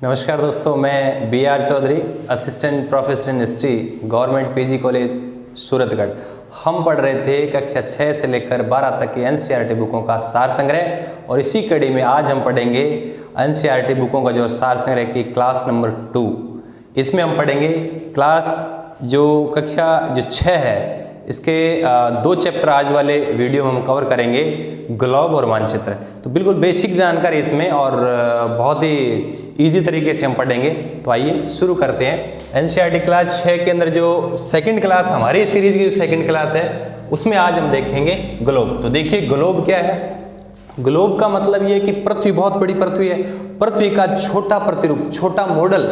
नमस्कार दोस्तों, मैं BR Chaudhary, assistant professor in history, government PG college Suratgarh. हम पढ़ रहे थे कक्षा 6 से लेकर 12 तक की NCERT बुकों का सार संग्रह, और इसी कड़ी में आज हम पढ़ेंगे NCERT बुकों का जो सार संग्रह की क्लास नंबर 2। इसमें हम पढ़ेंगे क्लास जो कक्षा 6 है, इसके 2 चैप्टर आज वाले वीडियो में हम कवर करेंगे, ग्लोब और मानचित्र। तो बिल्कुल बेसिक जानकारी इसमें और बहुत ही इजी तरीके से हम पढ़ेंगे। तो आइए शुरू करते हैं। NCERT क्लास 6 के अंदर जो सेकंड क्लास, हमारी सीरीज की जो सेकंड क्लास है, उसमें आज हम देखेंगे ग्लोब। तो देखिए ग्लोब क्या है। ग्लोब का मतलब ये है कि पृथ्वी बहुत बड़ी पृथ्वी है, पृथ्वी का छोटा प्रतिरूप, छोटा मॉडल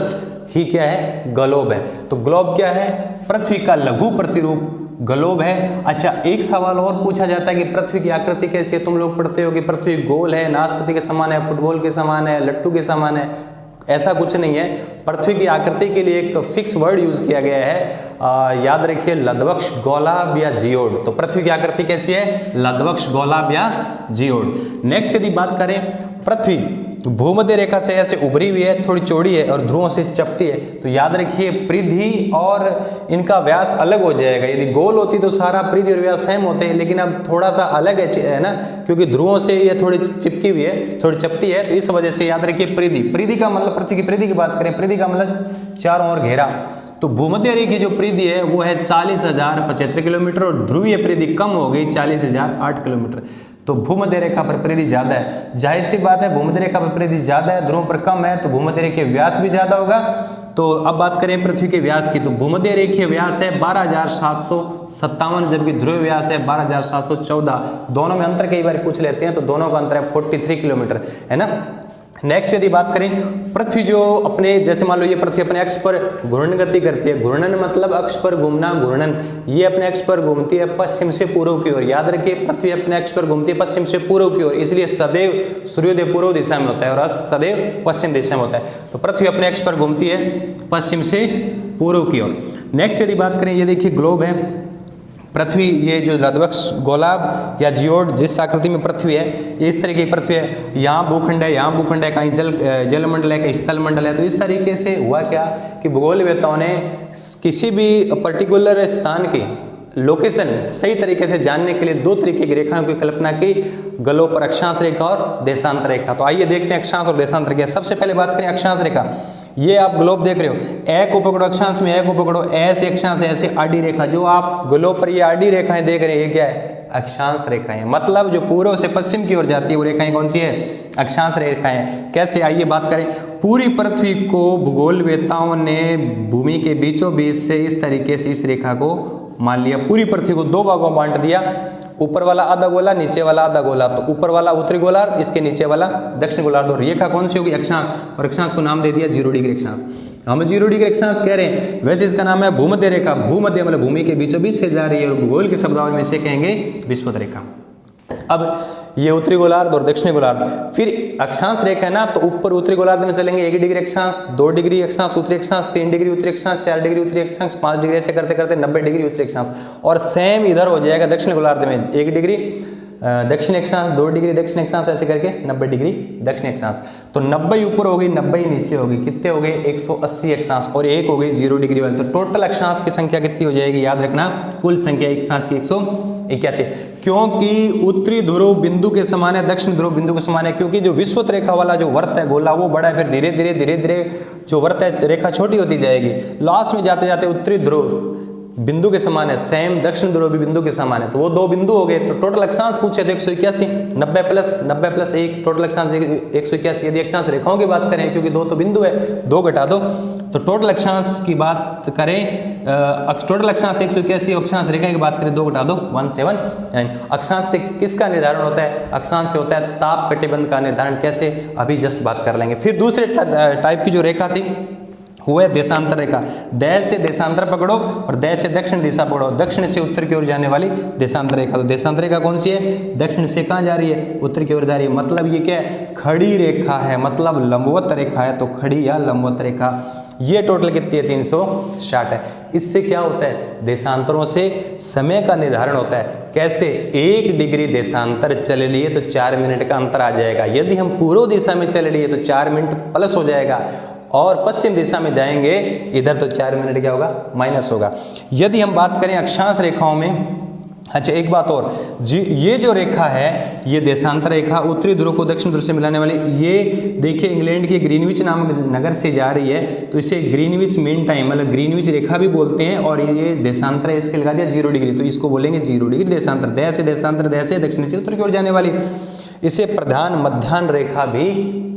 ही क्या है, ग्लोब है। तो ग्लोब क्या है, पृथ्वी का लघु प्रतिरूप ग्लोब है। अच्छा, एक सवाल और पूछा जाता है कि पृथ्वी की आकृति कैसी है। तुम लोग पढ़ते हो कि पृथ्वी गोल है, नाशपाती के समान है, फुटबॉल के समान है, लट्टू के समान है। ऐसा कुछ नहीं है। पृथ्वी की आकृति के लिए एक फिक्स वर्ड यूज किया गया है, याद रखिए, लधवक्ष गोलाभ या जियोड। तो पृथ्वी की आकृति कैसी है, लधवक्ष गोलाभ या जियोड। नेक्स्ट यदि बात करें, पृथ्वी भूमध्य रेखा से ऐसे उभरी हुई है, थोड़ी चौड़ी है और ध्रुवों से चपटी है। तो याद रखिए परिधि और इनका व्यास अलग हो जाएगा। यदि गोल होती तो सारा परिधि और व्यास सेम होते हैं, लेकिन अब थोड़ा सा अलग है ना, क्योंकि ध्रुवों से ये थोड़ी चिपकी हुई है, थोड़ी चपटी है। तो इस वजह से याद रखिए परिधि। परिधि का मतलब, पृथ्वी की परिधि की बात करें, परिधि का मतलब चारों ओर घेरा। तो भूमध्य रेखा की जो परिधि है वो है 40,075 किलोमीटर और ध्रुवीय परिधि कम हो गई 40,008 किलोमीटर। तो भूमध्य रेखा पर परिधि ज्यादा है, जाहिर सी बात है, भूमध्य रेखा पर परिधि ज्यादा है, ध्रुव पर कम है, तो भूमध्य रेखा व्यास भी ज्यादा होगा। तो अब बात करें पृथ्वी के व्यास की, तो भूमध्य रेखीय व्यास है 12,757, जबकि ध्रुव व्यास है 12,714। दोनों में अंतर कई बार पूछ लेते हैं, तो दोनों का अंतर है 43 किलोमीटर, है ना। नेक्स्ट यदि बात करें, पृथ्वी जो अपने, जैसे मान लो ये पृथ्वी अपने अक्ष पर घूर्णन गति करती है। घूर्णन मतलब अक्ष पर घूमना, घूर्णन। ये अपने अक्ष पर घूमती है पश्चिम से पूर्व की ओर। याद रखिए पृथ्वी अपने अक्ष पर घूमती है पश्चिम से पूर्व की ओर, इसलिए सदैव सूर्योदय पूर्व दिशा में होता है और अस्त सदैव पश्चिम दिशा में होता है। तो पृथ्वी अपने अक्ष पर घूमती है पश्चिम से पूर्व की ओर। नेक्स्ट यदि बात करें, ये देखिए ग्लोब है। पृथ्वी, ये जो लधवक्ष गोलाभ या जियोड जिस आकृति में पृथ्वी है, ये इस तरीके की पृथ्वी है। यहाँ भूखंड है, यहाँ भूखंड है, कहीं जलमंडल है, कहीं स्थल मंडल है। तो इस तरीके से हुआ क्या कि भूगोलवेत्ताओं ने किसी भी पर्टिकुलर स्थान की लोकेशन सही तरीके से जानने के लिए 2 तरीके की रेखाओं की कल्पना की, ग्लोब पर अक्षांश रेखा और देशांतर रेखा। तो आइए देखते हैं अक्षांश और देशांतर रेखा। सबसे पहले बात करें अक्षांश रेखा। ये आप ग्लोब देख रहे हो, ए को पकड़ो, अक्षांश में ए को पकड़ो, ऐसे अक्षांश ऐसे आडी रेखा। जो आप ग्लोब पर ये आडी रेखाएं देख रहे हैं, ये क्या है, अक्षांश रेखाएं। मतलब जो पूर्व से पश्चिम की ओर जाती है वो रेखाएं कौन सी है, अक्षांश रेखाएं। कैसे, आइए बात करें। पूरी पृथ्वी को भूगोलवेत्ताओं ने भूमि के बीचों बीच से इस तरीके से इस रेखा को मान लिया। पूरी पृथ्वी को 2 भागों में बांट दिया, ऊपर वाला आधा गोला, नीचे वाला आधा गोला। तो ऊपर वाला उत्तरी गोलार्ध, इसके नीचे वाला दक्षिण गोलार्ध। और रेखा कौन सी होगी, अक्षांश। और अक्षांश को नाम दे दिया 0 डिग्री अक्षांश। हम 0 डिग्री अक्षांश कह रहे हैं, वैसे इसका नाम है भूमध्य रेखा। भूमध्य मतलब भूमि के बीचों बीच से जा रही है, और भूगोल के शब्दावली में इसे कहेंगे विषुवत रेखा। अब ये उत्तरी गोलार्ध और दक्षिणी गोलार्ध। फिर अक्षांश रेखा है ना, तो ऊपर उत्तरी गोलार्ध में चलेंगे 1 डिग्री अक्षांश, 2 डिग्री अक्षांश उत्तरी अक्षांश, 3 डिग्री उत्तरी अक्षांश, 4 डिग्री उत्तरी अक्षांश, 5 डिग्री, ऐसे करते करते 90 डिग्री उत्तरी अक्षांश। और सेम इधर हो जाएगा दक्षिण गोलार्ध में 1 डिग्री दक्षिण अक्षांश, 2 डिग्री दक्षिण अक्षांश, ऐसे करके 90 डिग्री दक्षिण अक्षांश। तो 90 ऊपर हो गई, 90 नीचे हो गई। कितने हो गए, 180 अक्षांश, और एक हो गई 0 डिग्री वाली। तो टोटल अक्षांश की संख्या कितनी हो जाएगी, याद रखना, कुल संख्या अक्षांश की 181। क्योंकि उत्तरी ध्रुव बिंदु के समान है, दक्षिण ध्रुव बिंदु के समान है। क्योंकि जो विषुवत रेखा वाला जो वर्त है, गोला, वो बड़ा है, फिर धीरे धीरे जो वर्त है रेखा छोटी होती जाएगी। लास्ट में जाते जाते उत्तरी ध्रुव बिंदु के समान है, सेम दक्षिण ध्रुव भी बिंदु के समान है। तो वो 2 बिंदु हो गए। तो टोटल अक्षांश पूछे तो 181, 90 प्लस 1, टोटल अक्षांश 181। यदि अक्षांश रेखाओं की बात करें, क्योंकि 2 तो बिंदु है, 2 घटा दो, तो टोटल अक्षांश की बात करें, टोटल अक्षांश 181, अक्षांश रेखा की बात करें 2 घटा दो 179। अक्षांश से किसका निर्धारण होता है, अक्षांश से होता है ताप कटिबंध का निर्धारण। कैसे, अभी जस्ट बात कर लेंगे। फिर दूसरे टाइप की जो रेखा थी वो है देशांतर रेखा। देश से देशांतर पकड़ो और देश से दक्षिण दिशा पकड़ो, दक्षिण से उत्तर की ओर जाने वाली देशांतर रेखा। तो देशांतर रेखा कौन सी है, दक्षिण से कहाँ जा रही है, उत्तर की ओर जा रही है। मतलब ये क्या है, खड़ी रेखा है, मतलब लंबवत रेखा है। तो खड़ी या लंबवत रेखा, ये टोटल कितनी है, 360 है। इससे क्या होता है, देशांतरों से समय का निर्धारण होता है। कैसे, 1 डिग्री देशांतर चल लिए तो 4 मिनट का अंतर आ जाएगा। यदि हम पूर्व दिशा में चल लिए तो 4 मिनट प्लस हो जाएगा। और पश्चिम दिशा में जाएंगे इधर तो 4 मिनट क्या होगा, माइनस होगा। यदि हम बात करें अक्षांश रेखाओं में, अच्छा एक बात और, ये जो रेखा है ये देशांतर रेखा उत्तरी ध्रुव को दक्षिण ध्रुव से मिलाने वाली, ये देखिए इंग्लैंड के ग्रीनविच नामक नगर से जा रही है, तो इसे ग्रीनविच मीन टाइम मतलब ग्रीनविच रेखा भी बोलते हैं। और ये देशांतर है, इसके लगा दिया 0 डिग्री, तो इसको बोलेंगे 0 डिग्री देशांतर। देशांतर से दक्षिण से उत्तर की ओर जाने वाली, इसे प्रधान मध्याह्न रेखा भी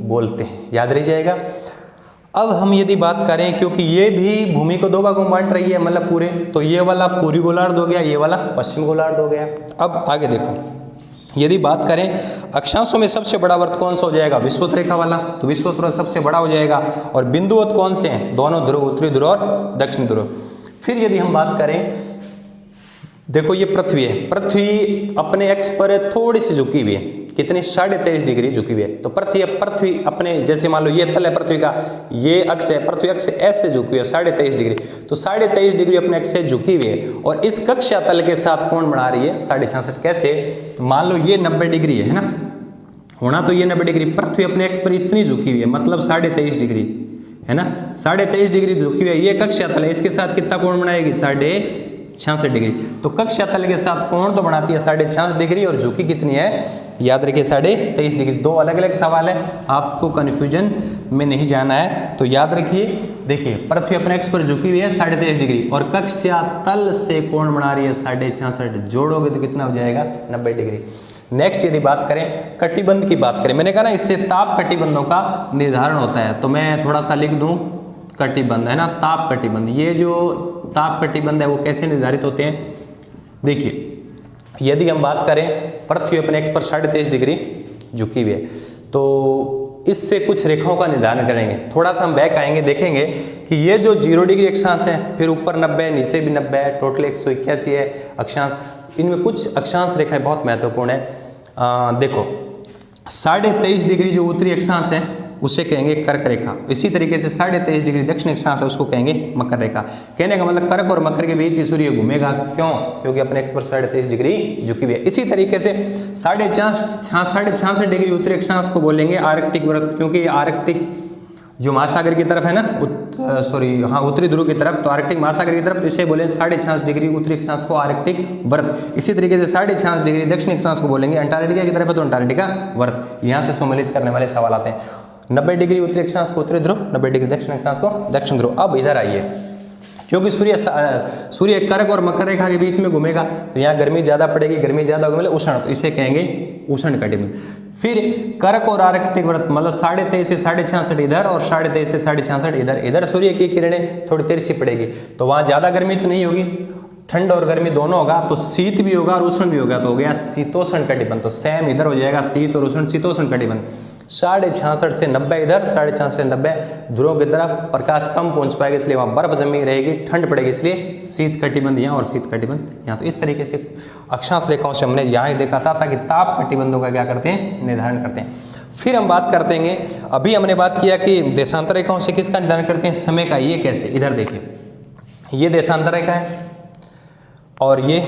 बोलते हैं, याद रह जाएगा। अब हम यदि बात करें, क्योंकि ये भी भूमि को 2 भागों में बांट रही है मतलब पूरे, तो ये वाला पूर्वी गोलार्ध हो गया, ये वाला पश्चिम गोलार्ध हो गया। अब आगे देखो, यदि बात करें अक्षांशों में सबसे बड़ा वृत्त कौन सा हो जाएगा, विषुवत रेखा वाला, तो विषुवत वृत्त सबसे बड़ा हो जाएगा। और बिंदुवत कौन से हैं, दोनों ध्रुव, उत्तरी ध्रुव और दक्षिण ध्रुव। फिर यदि हम बात करें, देखो ये पृथ्वी है, पृथ्वी अपने एक्स पर थोड़ी सी झुकी हुई है, कितनी 23.5 डिग्री झुकी हुई है। तो पृथ्वी अपने, जैसे मान लो ये तल है पृथ्वी का, ये अक्ष है, पृथ्वी अक्ष ऐसे झुकी हुई है 23.5 डिग्री, तो 23.5 डिग्री अपने अक्ष से झुकी हुई है और इस कक्षा तल के साथ कोण बना रही है 66.5। कैसे, मान लो ये 90 डिग्री है ना, होना तो ये 90 डिग्री, पृथ्वी अपने अक्ष पर इतनी झुकी हुई है मतलब 23.5 डिग्री है ना, 23.5 डिग्री झुकी हुई है, ये कक्षा तल है, इसके साथ कितना कोण बनाएगी 66 डिग्री। तो कक्षा तल के साथ कोण तो बनाती है 66 डिग्री और झुकी कितनी है, याद रखिए 23.5 डिग्री। 2 अलग अलग सवाल है, आपको कन्फ्यूजन में नहीं जाना है, तो याद रखिए। देखिए पृथ्वी अपने अक्ष पर झुकी हुई है 23.5 डिग्री और कक्षा तल से कोण बना रही है 66, जोड़ोगे तो कितना हो जाएगा 90 डिग्री। नेक्स्ट यदि बात करें कटिबंध की बात करें, मैंने कहा ना इससे ताप कटिबंधों का निर्धारण होता है, तो मैं थोड़ा सा लिख दूं कटिबंध है ना, ताप कटिबंध। ये जो ताप कटिबंध है वो कैसे निर्धारित होते हैं, देखिए यदि हम बात करें पृथ्वी अपने एक्स पर 23.5 डिग्री झुकी हुई है, तो इससे कुछ रेखाओं का निर्धारण करेंगे। थोड़ा सा हम बैक आएंगे, देखेंगे कि ये जो 0 डिग्री अक्षांश है, फिर ऊपर 90 नीचे भी 90 है, टोटल 181 है अक्षांश। इनमें कुछ अक्षांश रेखाएं बहुत महत्वपूर्ण है। देखो 23.5 डिग्री जो उत्तरी अक्षांश है उसे कहेंगे कर्क रेखा, इसी तरीके से 23.5 डिग्री दक्षिण अक्षांश है उसको कहेंगे मकर रेखा। कहने का मतलब कर्क और मकर के बीच ही सूर्य घूमेगा, क्यों, क्योंकि अपने एक्स पर 23.5 डिग्री झुकी हुई है। इसी तरीके से 66.5 डिग्री उत्तरी अक्षांश को बोलेंगे आर्कटिक वृत्त, क्योंकि आर्कटिक जो महासागर की तरफ है ना, उत्तरी ध्रुव की तरफ, तो आर्कटिक महासागर की तरफ, तो इसे बोलेंगे 66 डिग्री उत्तरी अक्षांश को आर्कटिक वृत्त। इसी तरीके से 66 डिग्री दक्षिण अक्षांश को बोलेंगे अंटार्कटिका की तरफ है तो अंटार्कटिका वृत्त। यहाँ से सम्मिलित करने वाले सवाल आते हैं। 90 डिग्री उत्तरी अक्षांश को उत्तरी ध्रुव, 90 डिग्री दक्षिण अक्षांश को दक्षिण ध्रुव। अब इधर आइए, क्योंकि सूर्य कर्क और मकर रेखा के बीच में घूमेगा तो यहाँ गर्मी ज्यादा पड़ेगी, गर्मी ज्यादा होगी मतलब उष्ण, तो इसे कहेंगे उष्ण कटिबंध। फिर कर्क और आर्कटिक वृत्त मतलब 23.5 से 66 इधर और 23.5 से 66 इधर। इधर सूर्य की किरणें थोड़ी तिरछी पड़ेगी तो वहां ज्यादा गर्मी तो नहीं होगी, ठंड और गर्मी दोनों होगा, तो शीत भी होगा और उष्ण भी होगा, तो हो गया शीतोष्ण कटिबंध। तो सेम इधर हो जाएगा शीत और उष्ण, शीतोष्ण कटिबंध। 66 से 90 इधर, 66 से 90 ध्रुवों की तरफ प्रकाश कम पहुंच पाएगा, इसलिए वहां बर्फ जमी रहेगी, ठंड पड़ेगी, इसलिए शीत कटिबंध यहाँ और शीत कटिबंध यहाँ। तो इस तरीके से अक्षांश रेखाओं से हमने यहाँ ही देखा था ताकि ताप कटिबंधों का क्या करते हैं, निर्धारण करते हैं। फिर हम बात करते हैं, अभी हमने बात किया कि देशांतर रेखाओं से किसका निर्धारण करते हैं, समय का। ये कैसे, इधर देखिए ये देशांतर रेखा है और ये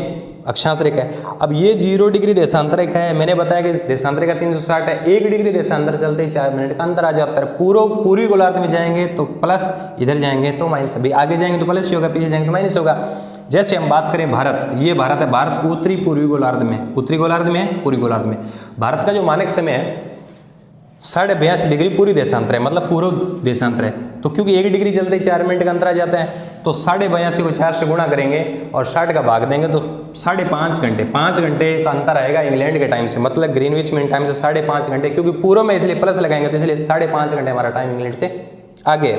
अक्षांश रेखा है। अब ये 0 डिग्री देशांतर रेखा है, मैंने बताया कि देशांतर रेखा 360 है, 1 डिग्री देशांतर चलते ही 4 मिनट का अंतर आ जाता है। पूर्वी गोलार्ध में जाएंगे तो प्लस, इधर जाएंगे तो माइनस, अभी आगे जाएंगे तो प्लस ही होगा, पीछे जाएंगे तो माइनस होगा। जैसे हम बात करें भारत, ये भारत है, भारत उत्तरी पूर्वी गोलार्ध में, उत्तरी गोलार्ध में है, पूर्वी गोलार्ध में। भारत का जो मानक समय है 82.5 डिग्री पूरी देशांतर है, मतलब पूर्व देशांतर है। तो क्योंकि 1 डिग्री चलते ही 4 मिनट का अंतर आ जाता है, तो 82.5 को 4 से गुणा करेंगे और 60 का भाग देंगे तो 5.5 घंटे, 5 घंटे का अंतर आएगा इंग्लैंड के टाइम से, मतलब ग्रीनविच मीन टाइम से 5.5 घंटे, क्योंकि पूर्व में इसलिए प्लस लगाएंगे तो इसलिए 5.5 घंटे हमारा टाइम इंग्लैंड से आगे।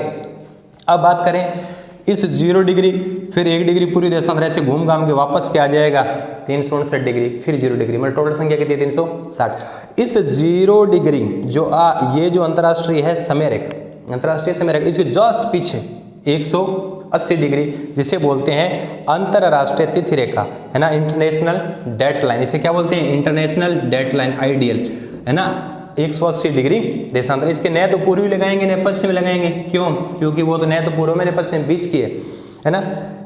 अब बात करें इस 0 डिग्री, फिर 1 डिग्री पूरी देशांतर ऐसे घूम घाम के वापस क्या आ जाएगा 359 डिग्री, फिर 0 डिग्री, मतलब टोटल संख्या कितनी है 360। इस 0 डिग्री जो ये जो अंतर्राष्ट्रीय है समय रेखा, अंतर्राष्ट्रीय समय रेखा, इसके जस्ट पीछे 180 डिग्री जिसे बोलते हैं अंतरराष्ट्रीय तिथि रेखा, है ना, इंटरनेशनल डेट लाइन। इसे क्या बोलते हैं, इंटरनेशनल डेट लाइन, आइडियल, है ना, 180 डिग्री देशांतर। इसके न तो पूर्वी लगाएंगे न पश्चिम लगाएंगे, क्यों, क्योंकि वो तो न तो पूर्व में न पश्चिम बीच की है ना।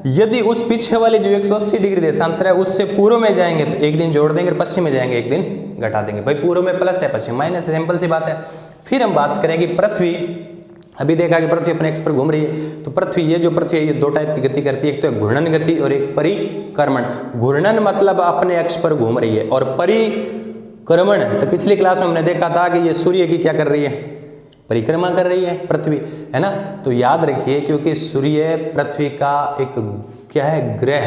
यदि उस पीछे वाले जो 180 डिग्री देशांतर है उससे पूर्व में जाएंगे तो एक दिन जोड़ देंगे, पश्चिम में जाएंगे एक दिन घटा देंगे। भाई पूर्व में प्लस है, पश्चिम माइनस है, सिंपल सी बात है। फिर हम बात करें कि पृथ्वी अभी देखा कि पृथ्वी अपने एक्स पर घूम रही है, तो पृथ्वी ये जो पृथ्वी है ये दो टाइप की गति करती है, एक तो है घूर्णन गति और एक परिक्रमण। घूर्णन मतलब अपने एक्स पर घूम रही है, और परिक्रमण तो पिछली क्लास में हमने देखा था कि ये सूर्य की क्या कर रही है, परिक्रमा कर रही है पृथ्वी, है ना। तो याद रखिए क्योंकि सूर्य पृथ्वी का एक क्या है, ग्रह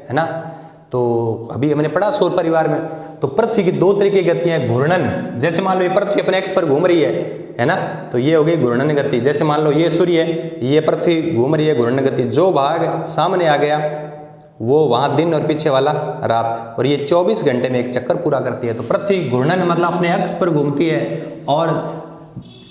है ना। तो अभी हमने पढ़ा सौर परिवार में, तो पृथ्वी की दो तरीके की गतियां हैं। घूर्णन, जैसे मान लो ये पृथ्वी अपने एक्स पर घूम रही है ना, तो ये हो गई घूर्णन गति। जैसे मान लो ये सूर्य है, ये पृथ्वी घूम रही है, घूर्णन गति। जो भाग सामने आ गया वो वहाँ दिन और पीछे वाला रात, और ये 24 घंटे में एक चक्कर पूरा करती है। तो पृथ्वी घूर्णन मतलब अपने अक्ष पर घूमती है, और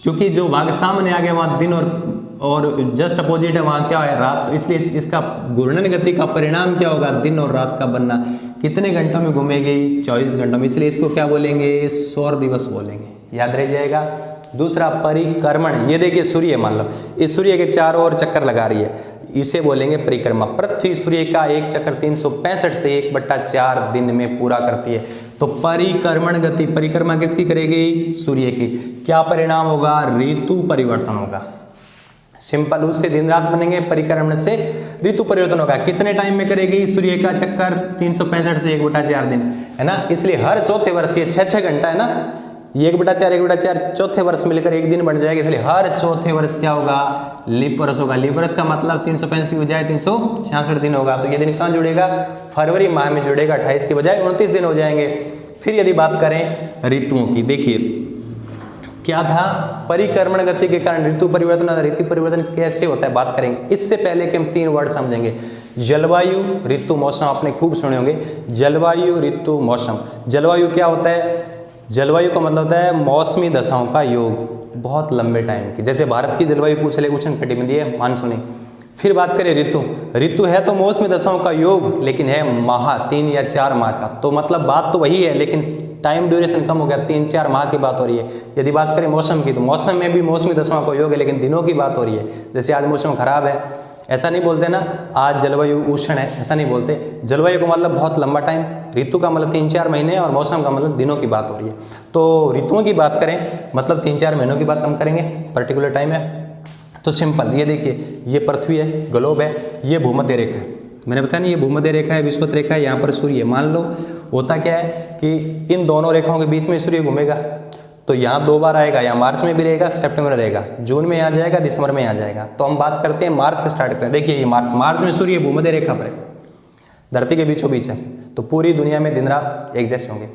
क्योंकि जो भाग सामने आ गया वहाँ दिन और जस्ट अपोजिट है वहाँ क्या है, रात, तो इसलिए इसका घूर्णन गति का परिणाम क्या होगा, दिन और रात का बनना। कितने घंटों में घूमेगी, 24 घंटों में, इसलिए इसको क्या बोलेंगे, सौर दिवस बोलेंगे, याद रह जाएगा। दूसरा परिक्रमण, ये देखिए सूर्य, मान लो इस सूर्य के चारों ओर चक्कर लगा रही है, इसे बोलेंगे परिक्रमा। पृथ्वी सूर्य का एक चक्कर 365 से 1/4 दिन में पूरा करती है। तो परिक्रमण गति, परिक्रमा किसकी करेगी, सूर्य की। क्या परिणाम होगा, ऋतु परिवर्तन होगा। सिंपल, उससे दिन रात बनेंगे, परिक्रमण से ऋतु परिवर्तन होगा। कितने टाइम में करेगी, सूर्य का चक्कर 365 से 1/4 दिन, है ना। इसलिए हर चौथे वर्ष, ये 6 घंटा है ना, ये 1/4 चौथे वर्ष मिलकर एक दिन बन जाएगा। इसलिए हर चौथे वर्ष क्या होगा, लीप वर्ष होगा। लीप वर्ष का मतलब 365 की बजाय 366 दिन होगा। तो ये दिन कहाँ जुड़ेगा, फरवरी माह में जुड़ेगा, 28 की बजाय 29 दिन हो जाएंगे। फिर यदि बात करें ऋतुओं की, देखिए क्या था, परिक्रमण गति के कारण ऋतु परिवर्तन। ऋतु परिवर्तन कैसे होता है बात करेंगे। इससे पहले कि हम 3 वर्ड समझेंगे, जलवायु, ऋतु, मौसम, आपने खूब सुने होंगे, जलवायु, ऋतु, मौसम। जलवायु क्या होता है, जलवायु का मतलब होता है मौसमी दशाओं का योग, बहुत लंबे टाइम की। जैसे भारत की जलवायु पूछ ले, उष्णकटिबंधीय है, मानसूनी। फिर बात करें ऋतु, ऋतु है तो मौसमी दशाओं का योग, लेकिन है माह, 3 या 4 माह का। तो मतलब बात तो वही है, लेकिन टाइम ड्यूरेशन कम हो गया, 3-4 माह की बात हो रही है। यदि बात करें मौसम की, तो मौसम में भी मौसमी दशाओं का योग है, लेकिन दिनों की बात हो रही है। जैसे आज मौसम खराब है, ऐसा नहीं बोलते ना, आज जलवायु उष्ण है, ऐसा नहीं बोलते। जलवायु का मतलब बहुत लंबा टाइम, ऋतु का मतलब 3-4 महीने, और मौसम का मतलब दिनों की बात हो रही है। तो ऋतुओं की बात करें मतलब 3-4 महीनों की बात हम करेंगे, पर्टिकुलर टाइम है। तो सिंपल, ये देखिए, ये पृथ्वी है, ग्लोब है, ये भूमध्य रेखा है, मैंने बताया नहीं, ये भूमध्य रेखा है, विषुवत रेखा है, यहाँ पर सूर्य। मान लो होता क्या है कि इन दोनों रेखाओं के बीच में सूर्य घूमेगा, तो यहाँ 2 बार आएगा, यहाँ मार्च में भी रहेगा, सितंबर में रहेगा, जून में यहाँ जाएगा, दिसंबर में यहाँ जाएगा। तो हम बात करते हैं मार्च से स्टार्ट करें। देखिए ये मार्च में सूर्य भूमध्य रेखा पर है, धरती के बीचों बीच है, तो पूरी दुनिया में दिन रात एक जैसे होंगे,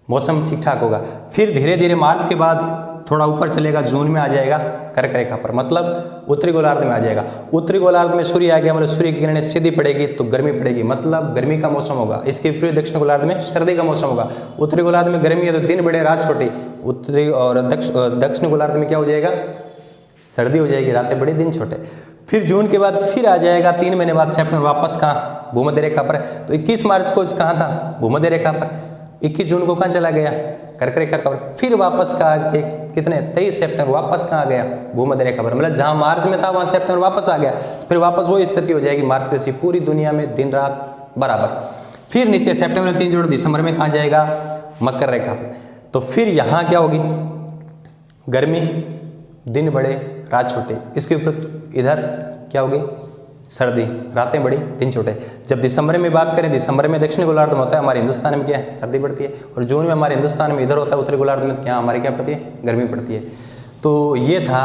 मौसम ठीक ठाक होगा। फिर धीरे धीरे मार्च के बाद थोड़ा ऊपर चलेगा, जून में आ जाएगा कर्क रेखा पर, मतलब उत्तरी गोलार्ध में आ जाएगा। उत्तरी गोलार्ध में सूर्य आ गया, मतलब सूर्य की किरणें सीधी पड़ेगी तो गर्मी पड़ेगी, मतलब गर्मी का मौसम होगा। इसके विपरीत दक्षिण गोलार्ध में सर्दी का मौसम होगा। उत्तरी गोलार्ध में गर्मी है तो दिन बड़े रात छोटी, उत्तरी और दक्षिण गोलार्ध में क्या हो जाएगा, सर्दी हो जाएगी, रातें बड़ी दिन छोटे। फिर जून के बाद फिर आ जाएगा 3 महीने बाद सितंबर, वापस कहाँ, भूमध्य रेखा पर। तो 21 मार्च को कहाँ था, भूमध्य रेखा पर। 21 जून को कहाँ चला गया, कर्क रेखा पर। फिर वापस का कितने 23 सितंबर वापस कहाँ गया, भूमध्य रेखा पर। मतलब जहाँ मार्च में था वहाँ सितंबर वापस आ गया, फिर वापस वही स्थिति हो जाएगी मार्च जैसी, पूरी दुनिया में दिन रात बराबर। फिर नीचे सितंबर में 3 जोड़, दिसंबर में कहाँ जाएगा, मकर रेखा पर। तो फिर यहाँ क्या होगी, गर्मी, दिन बड़े रात छोटे। इसके विपरीत इधर क्या होगी, सर्दी, रातें बड़ी दिन छोटे। जब दिसंबर में बात करें, दिसंबर में दक्षिण गोलार्ध में होता है, हमारे हिंदुस्तान में क्या है, सर्दी पड़ती है। और जून में हमारे हिंदुस्तान में इधर होता है, उत्तरी गोलार्ध में क्या हमारे क्या पड़ती है, गर्मी पड़ती है। तो ये था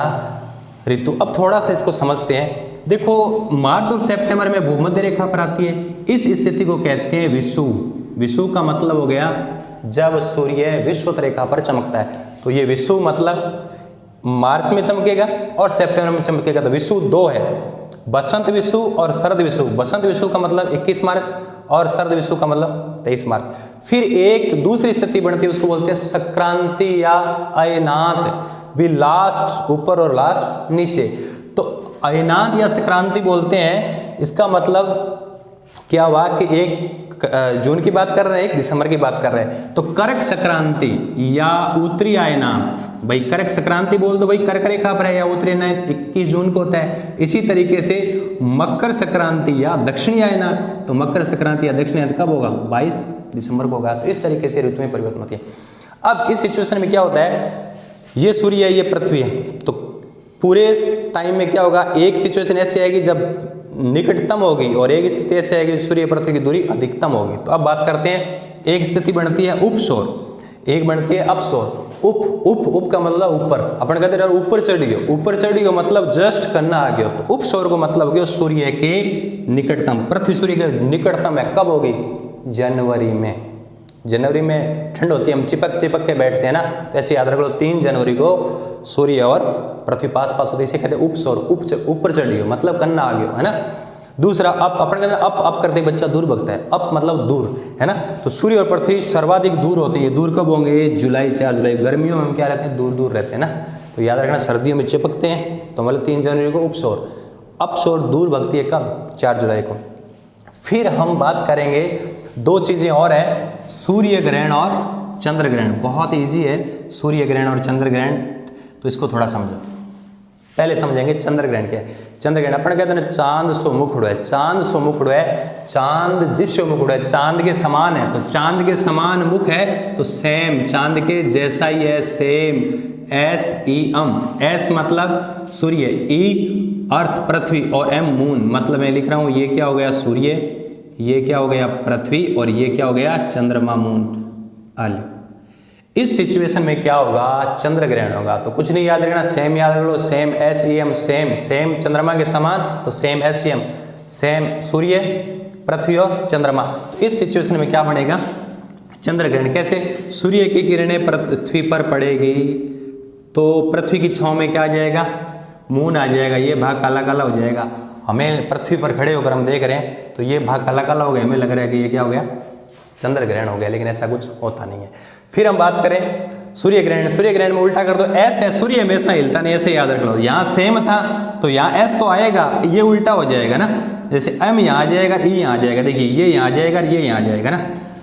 ऋतु। अब थोड़ा सा इसको समझते हैं। देखो मार्च और सितंबर में भूमध्य रेखा पर आती है, इस स्थिति को कहते हैं विषुव। विषुव का मतलब हो गया जब सूर्य विषुवत रेखा पर चमकता है। तो ये विषुव मतलब मार्च में चमकेगा और सितंबर में चमकेगा। तो विषुव 2 है, बसंत विषुव और शरद विषुव। बसंत विषुव का मतलब 21 मार्च और शरद विषुव का मतलब 23 मार्च। फिर एक दूसरी स्थिति बनती है, उसको बोलते हैं संक्रांति या अयनात, भी लास्ट ऊपर और लास्ट नीचे। तो अयनात या संक्रांति बोलते हैं, इसका मतलब क्या हुआ कि एक जून की बात कर रहे हैं, एक दिसंबर की बात कर रहे हैं। तो कर्क संक्रांति या उत्तरी अयनात, भाई कर्क संक्रांति बोल दो, भाई कर्क रेखा पर है, या उत्तरी अयनात 21 जून को होता है। इसी तरीके से मकर संक्रांति या दक्षिणी अयनात, तो मकर संक्रांति या दक्षिणी अयनात कब होगा, 22 दिसंबर को होगा। तो इस तरीके से ऋतु में परिवर्तन होती है। अब इस सिचुएशन में क्या होता है, ये सूर्य है, ये पृथ्वी है, तो पूरे टाइम में क्या होगा, एक सिचुएशन ऐसी आएगी जब निकटतम होगी और एक स्थिति ऐसी आएगी सूर्य पृथ्वी की दूरी अधिकतम होगी। तो अब बात करते हैं, एक स्थिति बनती है उपसौर, एक बनती है अपसौर। उप उप उप का मतलब ऊपर, अपन कहते हैं ऊपर चढ़ गयो, ऊपर चढ़ गयो मतलब जस्ट करना आ गयो। तो उपसौर को मतलब हो गया सूर्य के निकटतम, पृथ्वी सूर्य के निकटतम है। कब होगी, जनवरी में। जनवरी में ठंड होती है, हम चिपक चिपक के बैठते हैं ना, तो ऐसे याद रख लो 3 जनवरी को सूर्य और पृथ्वी पास पास होती है, इसे कहते हैं उपसौर। ऊपर चढ़ गयो मतलब करना आ गयो, है ना। दूसरा अप, अपन कहते हैं अप करते बच्चा दूर भगता है, अप मतलब दूर, है ना। तो सूर्य और पृथ्वी सर्वाधिक दूर होती है। दूर कब होंगे, जुलाई 4 जुलाई। गर्मियों में हम क्या रहते हैं, दूर दूर रहते हैं ना। तो याद रखना सर्दियों में चिपकते हैं, तो मतलब 3 जनवरी को उपसौर। अपसौर दूर भगती है कब, 4 जुलाई को। फिर हम बात करेंगे 2 चीज़ें और है, सूर्य ग्रहण और चंद्र ग्रहण। बहुत ईजी है सूर्य ग्रहण और चंद्र ग्रहण, तो इसको थोड़ा समझो। पहले समझेंगे चंद्र ग्रहण क्या है। चंद्र ग्रहण अपन कहते हैं चांद सो मुखड़ो है, चांद सो मुखड़ो है, चांद जिसो मुखड़ो है, चांद के समान है। तो चांद के समान मुख है तो सेम, चांद के जैसा ही है, सेम। SEM, S मतलब सूर्य, E अर्थ पृथ्वी और M मून। मतलब मैं लिख रहा हूं ये क्या हो गया सूर्य, ये क्या हो गया पृथ्वी और ये क्या हो गया चंद्रमा मून। आल इस सिचुएशन में क्या होगा, चंद्र ग्रहण होगा। तो कुछ नहीं याद रखना, सेम याद रख लो, सेम SEM, सेम सेम चंद्रमा के समान, तो सेम SEM, सेम सूर्य पृथ्वी और चंद्रमा। तो इस सिचुएशन में क्या बनेगा, चंद्र ग्रहण। कैसे, सूर्य की किरणें पृथ्वी पर पड़ेगी तो पृथ्वी की छांव में क्या आ जाएगा, मून आ जाएगा। ये भाग काला काला हो जाएगा। हमें पृथ्वी पर खड़े होकर हम देख रहे हैं तो ये भाग काला काला हो गया, हमें लग रहा है कि ये क्या हो गया, चंद्र ग्रहण हो गया, लेकिन ऐसा कुछ होता नहीं है। फिर हम बात करें सूर्य ग्रहण। सूर्य ग्रहण में उल्टा कर दो, S है, सूर्य हमेशा हिलता नहीं, ऐसे याद रख लो। यहाँ सेम था तो यहाँ S तो आएगा, ये उल्टा हो जाएगा ना। जैसे M यहाँ आ जाएगा, E यहाँ आ जाएगा, देखिए ये यहाँ आ जाएगा, ये यहाँ आ जाएगा ना।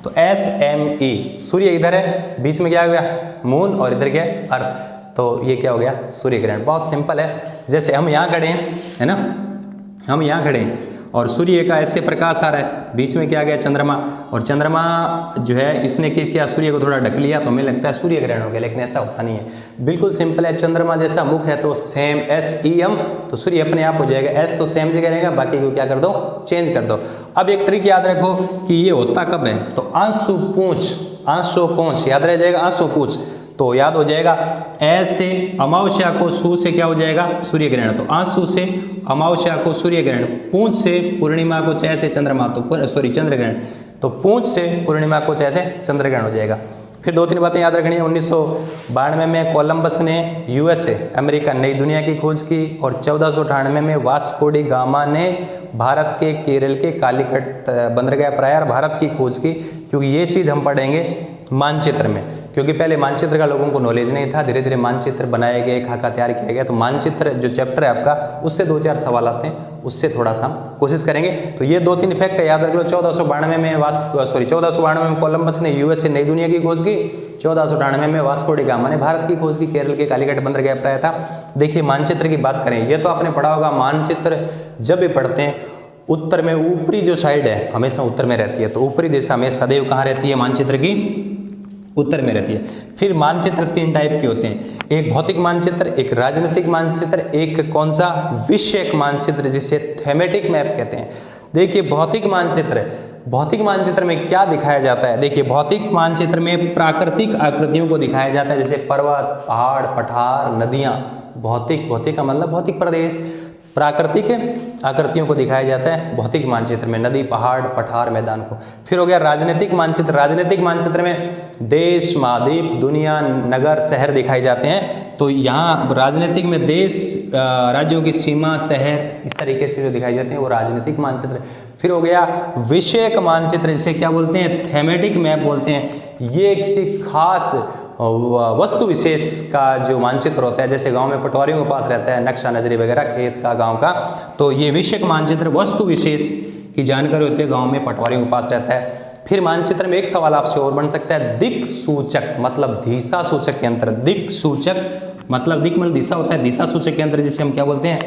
तो SME, सूर्य इधर है, बीच में क्या हो गया मून और इधर क्या अर्थ, तो ये क्या हो गया सूर्य ग्रहण। बहुत सिंपल है। जैसे हम यहाँ खड़े हैं, है ना, हम यहाँ खड़े हैं और सूर्य का ऐसे प्रकाश आ रहा है, बीच में क्या आ गया चंद्रमा, और चंद्रमा जो है इसने क्या सूर्य को थोड़ा ढक लिया, तो हमें लगता है सूर्य ग्रहण हो गया, लेकिन ऐसा होता नहीं है। बिल्कुल सिंपल है, चंद्रमा जैसा मुख है तो सेम SEM, तो सूर्य अपने आप हो जाएगा। S तो सेम जगह रहेगा, बाकी को क्या कर दो, चेंज कर दो। अब एक ट्रिक याद रखो कि ये होता कब है, तो आंसू पूंछ, आंसू पूंछ याद रह जाएगा, आंसू पूंछ तो याद हो जाएगा। ऐसे अमावस्या को सू से क्या हो जाएगा सूर्य ग्रहण, तो आंसू से अमावस्या को सूर्य ग्रहण, पूंछ से पूर्णिमा को च से चंद्रमा, तो सॉरी चंद्र ग्रहण, तो पूंछ से पूर्णिमा को च से चंद्र ग्रहण हो जाएगा। फिर 2-3 बातें याद रखनी है। 1992 में कोलंबस ने USA अमेरिका नई दुनिया की खोज की, और 1498 में वास्को डी गामा ने भारत के केरल के कालीकट बंदरगाह प्रयार भारत की खोज की। क्योंकि ये चीज़ हम पढ़ेंगे मानचित्र में, क्योंकि पहले मानचित्र का लोगों को नॉलेज नहीं था, धीरे धीरे मानचित्र बनाए गए, खाका तैयार किया गया। तो मानचित्र जो चैप्टर है आपका, उससे 2-4 सवाल आते हैं, उससे थोड़ा सा कोशिश करेंगे। तो ये 2-3 फैक्ट याद रख लो। 1492 में कोलंबस ने USA नई दुनिया की खोज की, 1498 में वास्को डी गामा ने भारत की खोज की, केरल के कालीकट बंदरगाह पर आया था। देखिए मानचित्र की बात करें, ये तो आपने पढ़ा होगा, मानचित्र जब भी पढ़ते हैं उत्तर में ऊपरी जो साइड है हमेशा उत्तर में रहती है, तो ऊपरी दिशा में सदैव कहाँ रहती है मानचित्र की, उत्तर में रहती है। फिर मानचित्र 3 टाइप के होते हैं, एक भौतिक मानचित्र, एक राजनीतिक मानचित्र, एक कौन सा विषयक मानचित्र, जिसे थेमेटिक मैप कहते हैं। देखिए भौतिक मानचित्र में क्या दिखाया जाता है, देखिए भौतिक मानचित्र में प्राकृतिक आकृतियों को दिखाया जाता है, जैसे पर्वत, पहाड़, पठार, नदियाँ। भौतिक का मतलब भौतिक प्रदेश, प्राकृतिक आकृतियों को दिखाया जाता है भौतिक मानचित्र में, नदी, पहाड़, पठार, मैदान को। फिर हो गया राजनीतिक मानचित्र। राजनीतिक मानचित्र में देश, महाद्वीप, दुनिया, नगर, शहर दिखाए जाते हैं। तो यहाँ राजनीतिक में देश, राज्यों की सीमा, शहर, इस तरीके से जो दिखाए जाते हैं वो राजनीतिक मानचित्र। फिर हो गया विषयक मानचित्र, जिसे क्या बोलते हैं, थेमेटिक मैप बोलते हैं। ये किसी खास वस्तु विशेष का जो मानचित्र होता है, जैसे गांव में पटवारियों के पास रहता है नक्शा नजरी वगैरह खेत का, गांव का, तो ये विषयक मानचित्र वस्तु विशेष की जानकारी होती है, गांव में पटवारियों के पास रहता है। फिर मानचित्र में एक सवाल आपसे और बन सकता है, दिक सूचक मतलब दिशा सूचक यंत्र। दिक सूचक मतलब दिक मतलब दिशा होता है, दिशा सूचक यंत्र जिसे हम क्या बोलते हैं,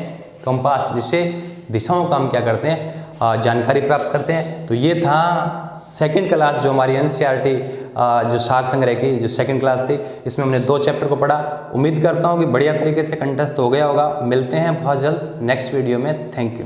कंपास, जिससे दिशाओं का हम क्या करते हैं जानकारी प्राप्त करते हैं। तो ये था सेकंड क्लास जो हमारी एनसीईआरटी जो सार संग्रह की जो सेकंड क्लास थी, इसमें हमने 2 चैप्टर को पढ़ा। उम्मीद करता हूँ कि बढ़िया तरीके से कंठस्थ हो गया होगा। मिलते हैं बहुत जल्द नेक्स्ट वीडियो में। Thank you.